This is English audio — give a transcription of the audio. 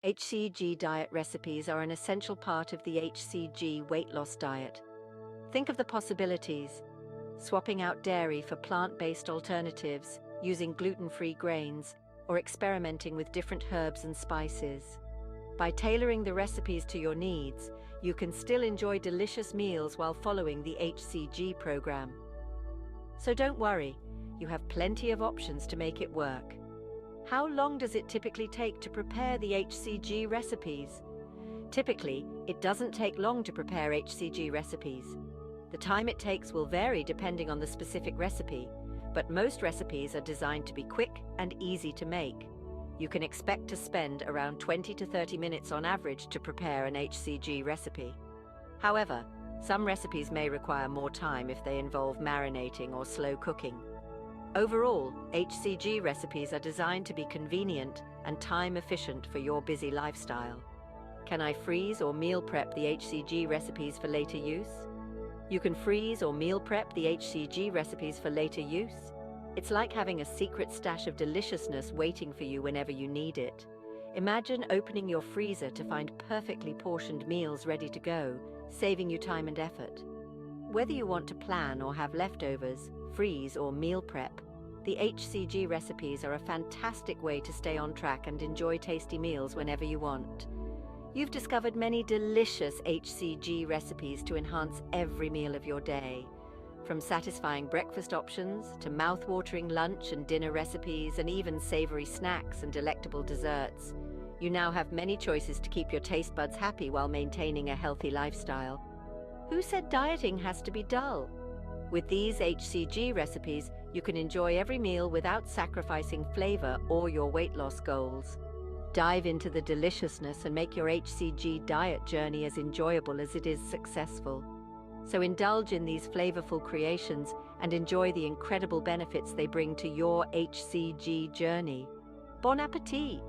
HCG diet recipes are an essential part of the HCG weight loss diet. Think of the possibilities: swapping out dairy for plant-based alternatives, using gluten-free grains, or experimenting with different herbs and spices. By tailoring the recipes to your needs, you can still enjoy delicious meals while following the HCG program. So don't worry, you have plenty of options to make it work. How long does it typically take to prepare the HCG recipes? Typically, it doesn't take long to prepare HCG recipes. The time it takes will vary depending on the specific recipe, but most recipes are designed to be quick and easy to make. You can expect to spend around 20 to 30 minutes on average to prepare an HCG recipe. However, some recipes may require more time if they involve marinating or slow cooking. Overall, HCG recipes are designed to be convenient and time-efficient for your busy lifestyle. Can I freeze or meal prep the HCG recipes for later use? You can freeze or meal prep the HCG recipes for later use. It's like having a secret stash of deliciousness waiting for you whenever you need it. Imagine opening your freezer to find perfectly portioned meals ready to go, saving you time and effort. Whether you want to plan or have leftovers, freeze or meal prep, the HCG recipes are a fantastic way to stay on track and enjoy tasty meals whenever you want. You've discovered many delicious HCG recipes to enhance every meal of your day. From satisfying breakfast options to mouth-watering lunch and dinner recipes and even savory snacks and delectable desserts, you now have many choices to keep your taste buds happy while maintaining a healthy lifestyle. Who said dieting has to be dull? With these HCG recipes, you can enjoy every meal without sacrificing flavor or your weight loss goals. Dive into the deliciousness and make your HCG diet journey as enjoyable as it is successful. So indulge in these flavorful creations and enjoy the incredible benefits they bring to your HCG journey. Bon appétit!